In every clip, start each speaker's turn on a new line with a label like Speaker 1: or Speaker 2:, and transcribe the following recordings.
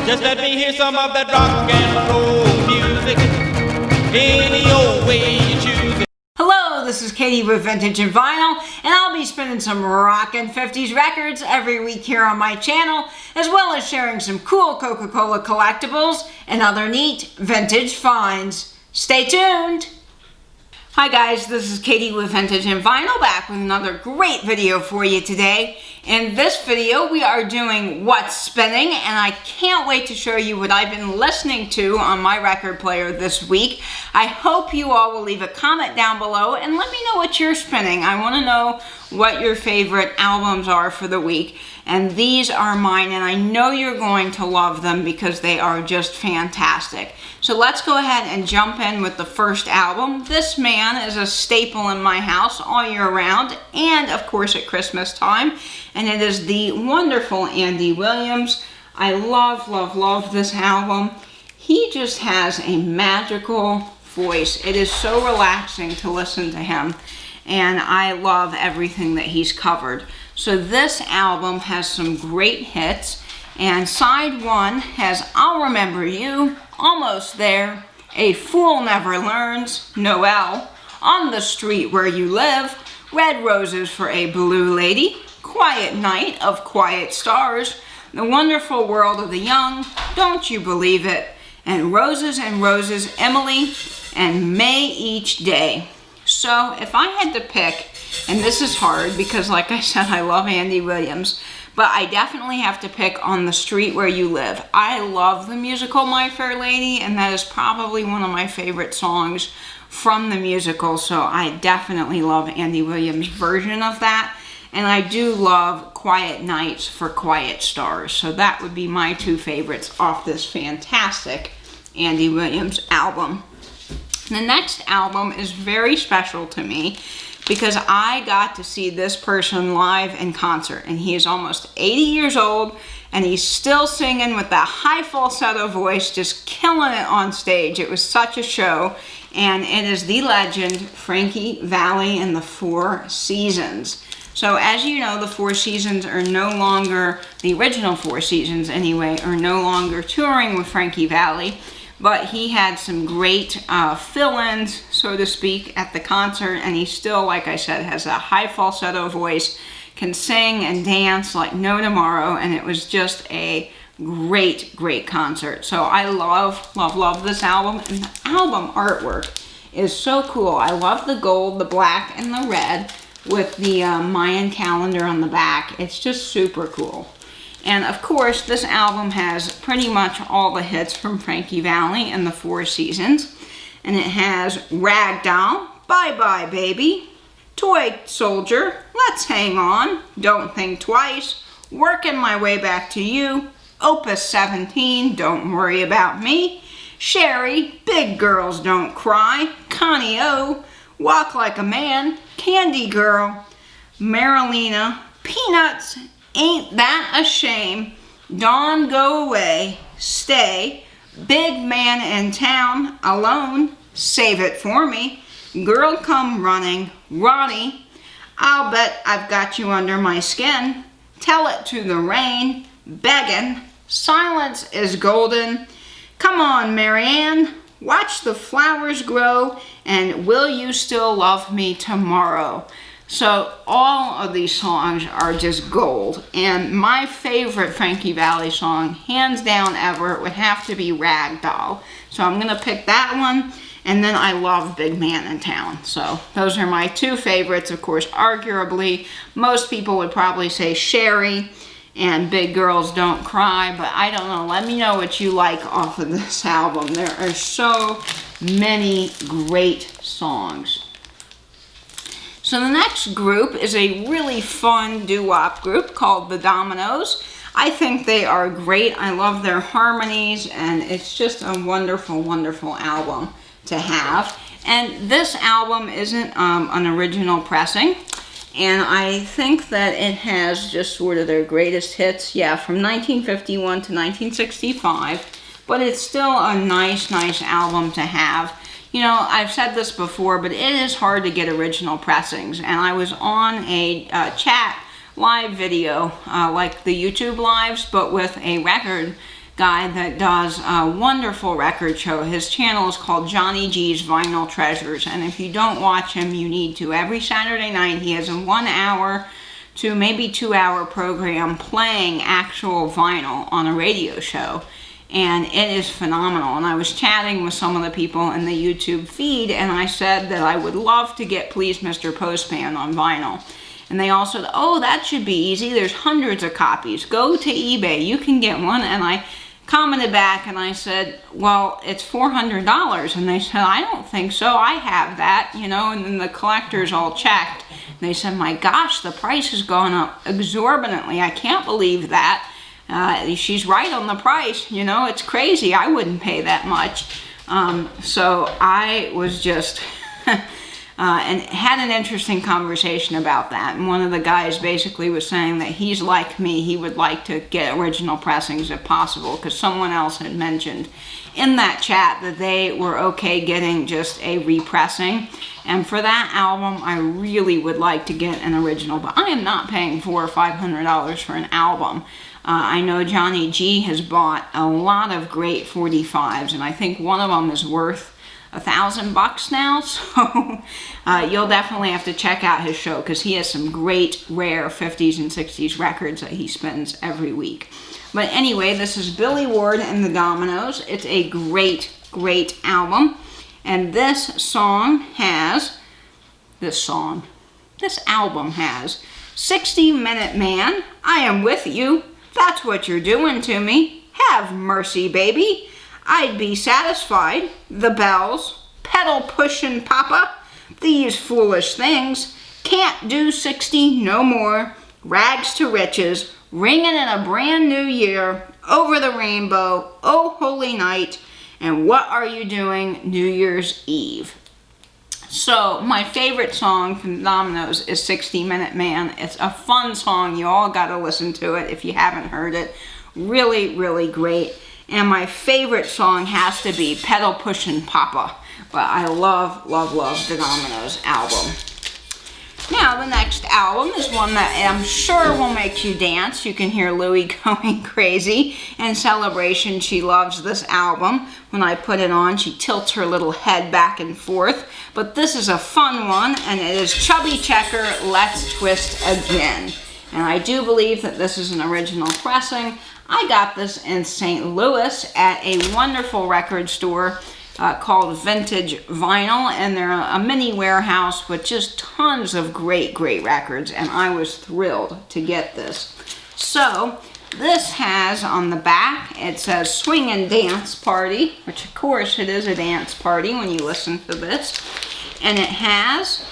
Speaker 1: Just let me hear some of that rock and roll music. Any old way you choose it.
Speaker 2: Hello, this is Katie with Vintage and Vinyl, and I'll be spinning some rockin' 50s records every week here on my channel, as well as sharing some cool Coca-Cola collectibles and other neat vintage finds. Stay tuned! Hi guys, this is Katie with Vintage and Vinyl, back with another great video for you today. In this video, we are doing What's Spinning, and I can't wait to show you what I've been listening to on my record player this week. I hope you all will leave a comment down below and let me know what you're spinning. I want to know what your favorite albums are for the week. And these are mine, and I know you're going to love them because they are just fantastic. So let's go ahead and jump in with the first album. This man is a staple in my house all year round, and of course at Christmas time. And it is the wonderful Andy Williams. I love, love, love this album. He just has a magical voice. It is so relaxing to listen to him, and I love everything that he's covered. So this album has some great hits, and side one has I'll Remember You, Almost There, A Fool Never Learns, Noel, On the Street Where You Live, Red Roses for a Blue Lady, Quiet Night of Quiet Stars, The Wonderful World of the Young, Don't You Believe It, and Roses, Emily, and May Each Day. So if I had to pick, and this is hard because like I said, I love Andy Williams, but I definitely have to pick On the Street Where You Live. I love the musical My Fair Lady, and that is probably one of my favorite songs from the musical, so I definitely love Andy Williams' version of that. And I do love Quiet Nights for Quiet Stars, so that would be my two favorites off this fantastic Andy Williams album. The next album is very special to me because I got to see this person live in concert, and he is almost 80 years old, and he's still singing with that high falsetto voice, just killing it on stage. It was such a show, and it is the legend Frankie Valli and the Four Seasons. So as you know, the Four Seasons are no longer, the original Four Seasons anyway, are no longer touring with Frankie Valli. But he had some great fill-ins, so to speak, at the concert, and he still, like I said, has a high falsetto voice, can sing and dance like no tomorrow, and it was just a great, great concert. So I love, love, love this album, and the album artwork is so cool. I love the gold, the black, and the red with the Mayan calendar on the back. It's just super cool. And of course, this album has pretty much all the hits from Frankie Valli and the Four Seasons. And it has Ragdoll, Bye Bye Baby, Toy Soldier, Let's Hang On, Don't Think Twice, Working My Way Back to You, Opus 17, Don't Worry About Me, Sherry, Big Girls Don't Cry, Connie O, Walk Like a Man, Candy Girl, Marilena, Peanuts, Ain't That a Shame, Dawn Go Away, Stay, Big Man in Town, Alone, Save It For Me, Girl Come Running, Ronnie, I'll Bet I've Got You Under My Skin, Tell It to the Rain, Beggin', Silence is Golden, Come On Marianne, Watch the Flowers Grow, and Will You Still Love Me Tomorrow? So all of these songs are just gold, and my favorite Frankie Valli song, hands down ever, would have to be Ragdoll. So I'm going to pick that one, and then I love Big Man in Town. So those are my two favorites. Of course, arguably, most people would probably say Sherry and Big Girls Don't Cry, but I don't know. Let me know what you like off of this album. There are so many great songs. So the next group is a really fun doo-wop group called the Dominos. I think they are great. I love their harmonies, and it's just a wonderful, wonderful album to have. And this album isn't an original pressing, and I think that it has just sort of their greatest hits, yeah, from 1951 to 1965, but it's still a nice, nice album to have. You know, I've said this before, but it is hard to get original pressings. And I was on a chat live video, like the YouTube lives, but with a record guy that does a wonderful record show. His channel is called Johnny G's Vinyl Treasures, and if you don't watch him, you need to. Every Saturday night he has a 1 hour to maybe 2 hour program playing actual vinyl on a radio show, and it is phenomenal. And I was chatting with some of the people in the YouTube feed, and I said that I would love to get Please Mr. Postman on vinyl. And they all said, oh, that should be easy. There's hundreds of copies. Go to eBay. You can get one. And I commented back and I said, well, it's $400. And they said, I don't think so. I have that, you know. And then the collectors all checked. And they said, my gosh, the price has gone up exorbitantly. I can't believe that. She's right on the price. You know, it's crazy. I wouldn't pay that much. So I was just... and had an interesting conversation about that. And one of the guys basically was saying that he's like me. He would like to get original pressings if possible, because someone else had mentioned in that chat that they were okay getting just a repressing. And for that album, I really would like to get an original, but I am not paying $400 or $500 for an album. I know Johnny G has bought a lot of great 45s, and I think one of them is worth $1,000 now, so you'll definitely have to check out his show, because he has some great rare 50s and 60s records that he spins every week. But anyway, this is Billy Ward and the Dominos. It's a great, great album, and this album has 60-Minute Man, I Am With You, That's What You're Doing to Me, Have Mercy Baby, I'd Be Satisfied, The Bells, Pedal Pushin' Papa, These Foolish Things, Can't Do 60 No More, Rags to Riches, Ringin' in a Brand New Year, Over the Rainbow, Oh Holy Night, and What Are You Doing New Year's Eve. So my favorite song from Dominos is 60-Minute Man. It's a fun song. You all got to listen to it if you haven't heard it. Really, really great. And my favorite song has to be Pedal Pushin' Papa. But I love, love, love the Dominos album. Now, the next album is one that I'm sure will make you dance. You can hear Louie going crazy. In celebration, she loves this album. When I put it on, she tilts her little head back and forth. But this is a fun one, and it is Chubby Checker, Let's Twist Again. And I do believe that this is an original pressing. I got this in St. Louis at a wonderful record store called Vintage Vinyl, and they're a mini warehouse with just tons of great, great records, and I was thrilled to get this. So, this has on the back, it says Swing and Dance Party, which of course it is a dance party when you listen to this, and it has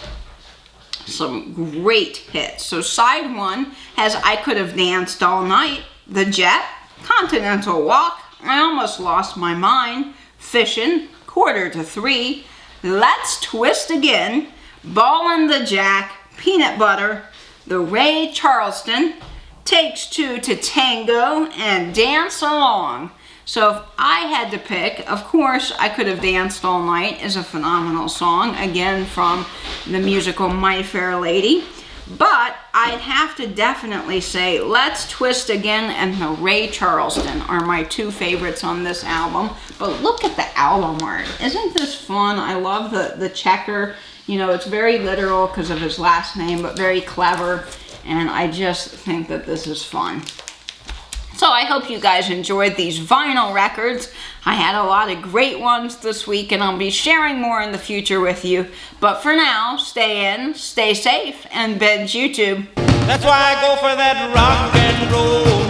Speaker 2: some great hits. So side one has I Could Have Danced All Night, The Jet, Continental Walk, I Almost Lost My Mind, Fishin', Quarter to Three, Let's Twist Again, Ballin' the Jack, Peanut Butter, The Ray Charleston, Takes Two to Tango, and Dance Along. So if I had to pick, of course, I Could Have Danced All Night is a phenomenal song, again from the musical My Fair Lady. But I'd have to definitely say Let's Twist Again and The Ray Charleston are my two favorites on this album. But look at the album art. Isn't this fun? I love the checker. You know, it's very literal because of his last name, but very clever. And I just think that this is fun. So I hope you guys enjoyed these vinyl records. I had a lot of great ones this week, and I'll be sharing more in the future with you. But for now, stay in, stay safe, and binge YouTube.
Speaker 1: That's why I go for that rock and roll